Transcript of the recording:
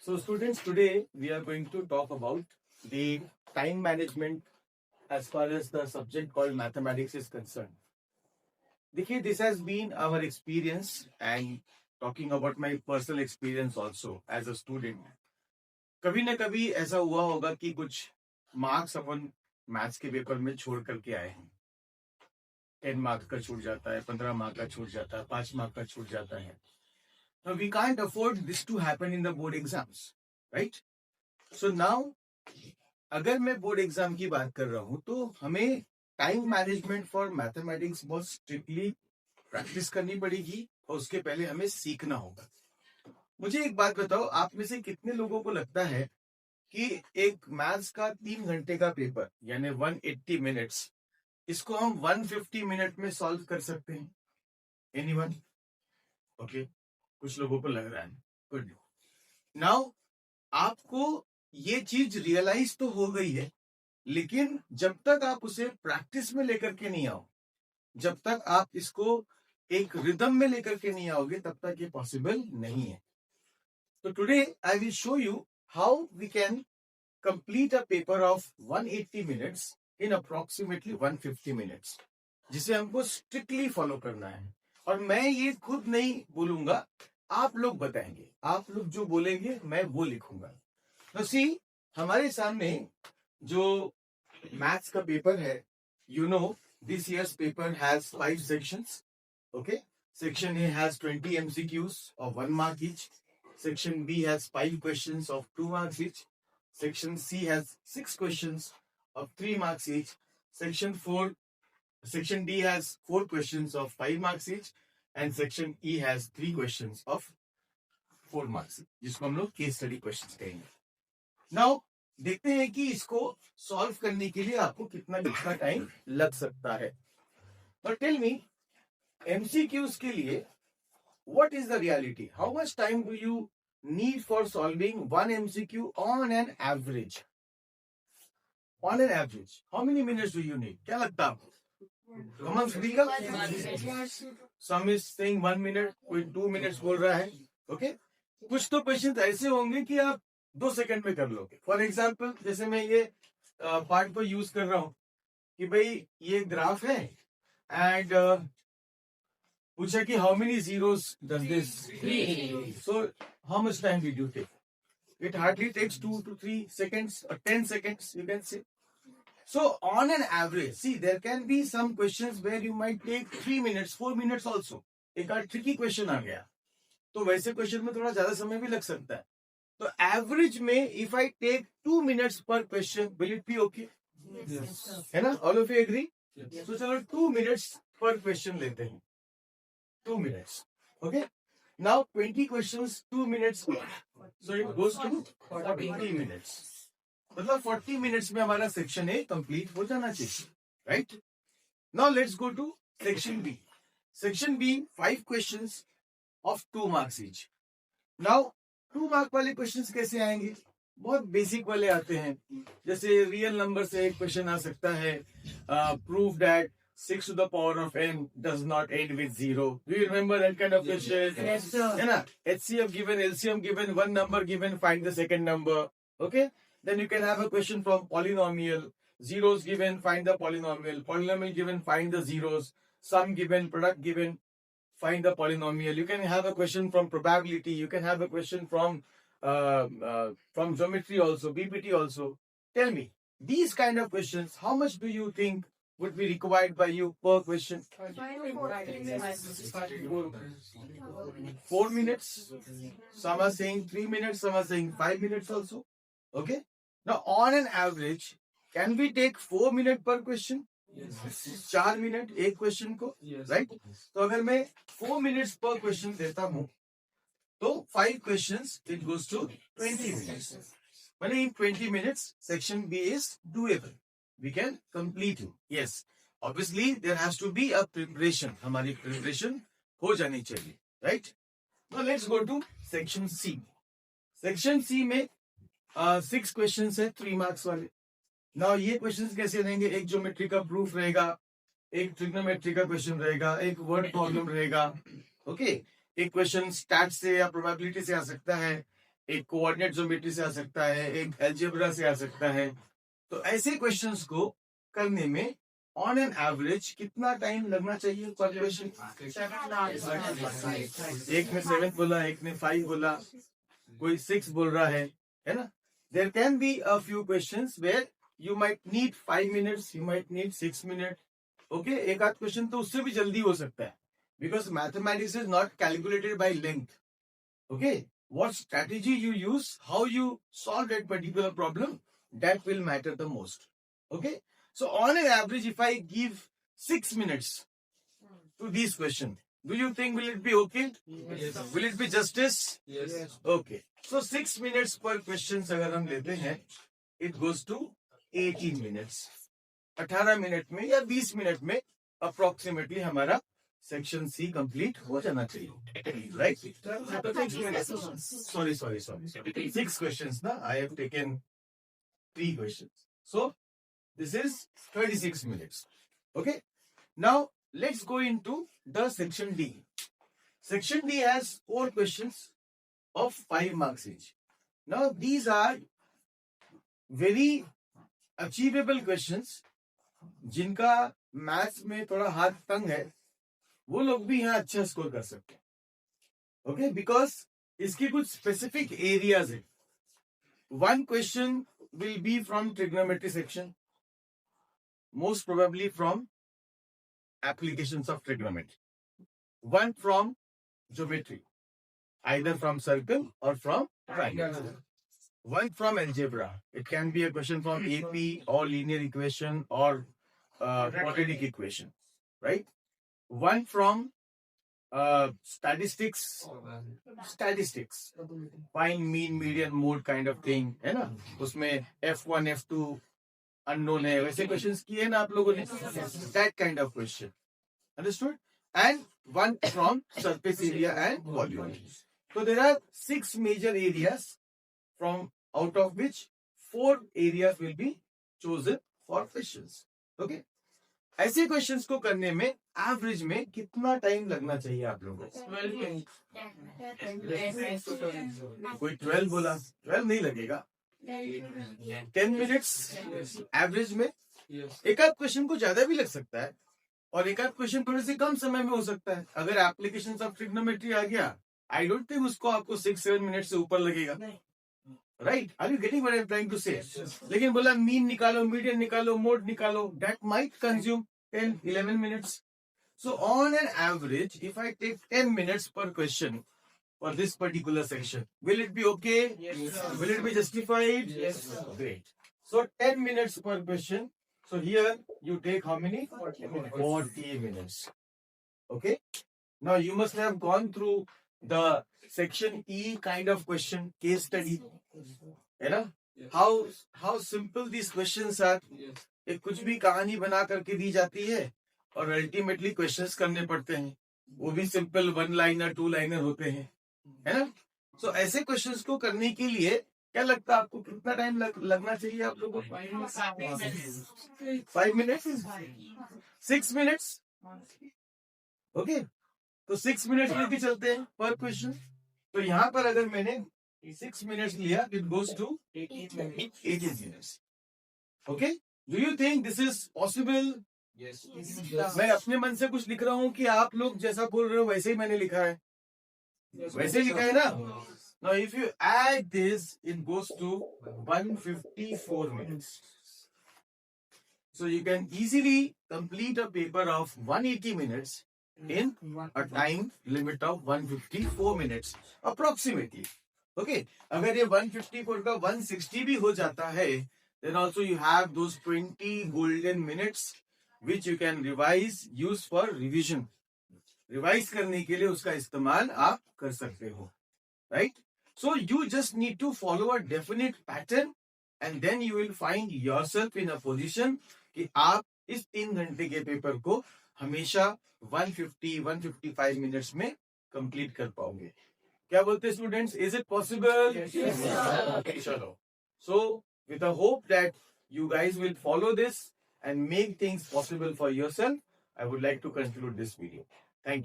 So students, today we are going to talk about the time management as far as the subject called mathematics is concerned. देखिए, this has been our experience and talking about my personal experience also as a student. कभी ना कभी ऐसा हुआ होगा कि कुछ marks अपन maths के पेपर में छोड़ करके आए हैं. 10 मार्क्स का छूट जाता है, 15 मार्क का छूट जाता है, 5 मार्क का छूट जाता है. Now we can't afford this to happen in the board exams, right? So now अगर मैं बोर्ड एग्जाम की बात कर रहा हूं तो हमें टाइम मैनेजमेंट फॉर मैथमेटिक्स बहुत स्ट्रिक्टली प्रैक्टिस करनी पड़ेगी और उसके पहले हमें सीखना होगा. मुझे एक बात बताओ, आप में से कितने लोगों को लगता है कि एक मैथ्स का 3 घंटे का पेपर यानी 180 मिनट्स, इसको हम 150 मिनट में सॉल्व कर सकते हैं? एनीवन? ओके, कुछ लोगों को लग रहा है. गुड. नाउ आपको ये चीज रियलाइज तो हो गई है, लेकिन जब तक आप उसे प्रैक्टिस में लेकर के नहीं आओ, जब तक आप इसको एक रिदम में लेकर के नहीं आओगे, तब तक ये पॉसिबल नहीं है. तो today I will show you how we can complete a paper of 180 minutes in approximately 150 minutes, जिसे हमको स्ट्रिक्टली फॉलो करना है. और मैं ये खुद नहीं बोलूंगा, आप लोग बताएंगे. आप लोग जो बोलेंगे मैं वो लिखूंगा. तो सी, हमारे सामने जो मैथ्स का पेपर है, you know this years paper has 5 sections. Okay, section A has 20 MCQs of 1 mark each. Section B has 5 questions of 2 marks each. Section C has 6 questions of 3 marks each. Section D has 4 questions of 5 marks each, and Section E has 3 questions of 4 marks, जिसको हम लोग case study questions कहेंगे. Now देखते हैं कि इसको solve करने के लिए आपको कितना टाइम लग सकता है. और टेल मी, एमसीक्यूज के लिए what is the reality? How much time do you need for solving one MCQ on an average? On an average how many minutes do you need? क्या लगता है आपको? Common speaker some is saying 1 minute, कोई 2 minutes बोल रहा है. Okay, कुछ तो क्वेश्चन ऐसे होंगे कि आप 2 सेकंड में कर लोगे. फॉर एग्जाम्पल, जैसे मैं ये पार्ट को यूज कर रहा हूं कि भाई ये ग्राफ है एंड पूछा कि how many zeros does this? 3. So how much time did you take? It hardly takes 2 to 3 seconds or 10 seconds, you can say. So on an average, see, there can be some questions where you might take 3 minutes, 4 minutes also. एक tricky question आ गया तो वैसे question में थोड़ा ज्यादा समय भी लग सकता है. तो एवरेज में इफ आई टेक 2 मिनट्स पर question, will it be okay? है ना? All of you agree? तो चलो 2 मिनट्स पर क्वेश्चन लेते हैं. 2 minutes. Okay, now 20 questions, 2 minutes, so it goes to 40 minutes. मतलब 40 मिनट्स में हमारा सेक्शन ए कंप्लीट हो जाना चाहिए, right? Now let's go to section B. Section B 5 questions of 2 marks each. Now 2 mark वाले क्वेश्चंस कैसे आएंगे? बहुत बेसिक वाले आते हैं. जैसे रियल नंबर से एक क्वेश्चन आ सकता है, prove that 6 to the power of n does not end with 0. Do you remember that kind of question? Yes, sir. है ना? HCF given, LCM given, one number given, find the second number. Okay, then you can have a question from polynomial. Zeros given, find the polynomial. Polynomial given, find the zeros. Sum given, product given, find the polynomial. You can have a question from probability. You can have a question from geometry also, BPT also. Tell me, these kind of questions, how much do you think would be required by you per question? 4 minutes. Some are saying 3 minutes. Some are saying 5 minutes also. Okay. Now, on an average, can we take 4 minutes per question? 4 minute एक question को, right? तो अगर मैं 4 minutes पर question देता हूं तो 5 questions, it goes to 20 minutes. मैंने in 20 minutes section B is doable. We can complete it. Yes, obviously there has to be a preparation. हमारी प्रिपरेशन हो जानी चाहिए, right? Now let's go to section C. Section C में 6 questions है 3 marks वाले. Now ये questions कैसे रहेंगे? एक ज्योमेट्री का प्रूफ रहेगा, एक ट्रिग्नोमेट्री का क्वेश्चन रहेगा, एक वर्ड प्रॉब्लम रहेगा. ओके, एक क्वेश्चन स्टैट से या प्रोबेबिलिटी से आ सकता है, एक कोऑर्डिनेट ज्योमेट्री से आ सकता है, एक अलजेब्रा से आ सकता है। तो ऐसे क्वेश्चंस को करने में ऑन एन एवरेज कितना टाइम लगना चाहिए पर क्वेश्चन? एक ने 7 बोला, एक ने 5 बोला, कोई 6 बोल रहा है ना? There can be a few questions where you might need 5 minutes, you might need 6 minute. Okay, एक आध क्वेश्चन तो उससे भी जल्दी हो सकता है, because mathematics is not calculated by length. Okay, what strategy you use, how you solve that particular problem, that will matter the most. Okay, so on an average, if I give 6 minutes to these questions, do you think will it be okay? Yes. Will it be justice? Yes. Okay, so 6 minutes per questions अगर हम लेते हैं, it goes to 18 minutes. 18 minute में या 20 minute में approximately हमारा section C complete हो जाना चाहिए, राइट? सॉरी 6 क्वेश्चंस ना, I have taken 3 questions, so this is 36 minutes. Okay, now let's go into the section D. Section D has 4 questions of 5 marks each. Now these are very achievable questions, जिनका maths में थोड़ा हाथ तंग है, वो लोग भी यहाँ अच्छा स्कोर कर सकते हैं. ओके, बिकॉज इसके कुछ स्पेसिफिक एरियाज है. One question will be from trigonometry section, most probably from applications of trigonometry. One from geometry, either from circle or from triangle. One from algebra. It can be a question from AP or linear equation or quadratic equation, right? One from statistics, find mean, median, mode kind of thing, है ना? उसमें F1, F2 unknown है, वैसे questions किए ना आप लोगों ने? That kind of question. Understood? And one from surface area and volume. So there are 6 major areas, from out of which 4 areas will be chosen for questions. Okay? ऐसे questions को करने में एवरेज में कितना टाइम लगना चाहिए आप लोगों को? 12 minutes. कोई 12 बोला, 12 नहीं लगेगा. 10 मिनट्स एवरेज में. Yes. एक आध क्वेश्चन को ज्यादा भी लग सकता है और एक आध क्वेश्चन थोड़े से कम समय में हो सकता है. अगर एप्लीकेशन ऑफ ट्रिग्नोमेट्री आ गया, आई डोंट थिंक उसको आपको 6-7 मिनट से ऊपर लगेगा, right? Are you getting what I am trying to say? लेकिन बोला मीन निकालो, मीडियन निकालो, मोड निकालो, that might consume 10-11 minutes. So on an average, if I take 10 minutes पर question for this particular section, will it be okay? Yes, sir. Will it be justified? Yes, sir. Great. So 10 minutes per question. So here you take how many? 40 minutes. Okay. Now you must have gone through the section E kind of question, case study. है ना? Yes. How simple these questions are. Yes. एक कुछ भी कहानी बना करके दी जाती है और अल्टीमेटली क्वेश्चंस करने पड़ते हैं, वो भी सिंपल 1 लाइनर 2 लाइनर होते हैं, है ना? सो ऐसे क्वेश्चंस को करने के लिए क्या लगता है आपको, कितना टाइम लगना चाहिए आप लोगों को? 5 मिनट्स, 6 मिनट्स. ओके, तो 6 मिनट्स लेके चलते हैं पर क्वेश्चन. तो यहाँ पर अगर मैंने 6 मिनट्स लिया, it goes to 18 minutes. Okay, do you think this is possible? Yes. मैं अपने मन से कुछ लिख रहा हूँ कि आप लोग जैसा बोल रहे हो वैसे ही मैंने लिखा है? वैसे लिखा है ना? Now if you add this, it goes to 154 minutes. So you can easily complete a paper of 180 minutes in a time limit of 154 minutes approximately. Okay, अगर ये 154 का 160 भी हो जाता है, then also you have those 20 golden minutes which you can revise, use for revision. Revise करने के लिए उसका इस्तेमाल आप कर सकते हो, right? So you just need to follow a definite pattern and then you will find yourself in a position कि आप इस 3 घंटे के पेपर को हमेशा 150-155 मिनट्स में कंप्लीट कर पाओगे. क्या बोलते स्टूडेंट्स? Is it possible? चलो, so with the hope that you guys will follow this and make things possible for yourself, I would like to conclude this video. Thank you.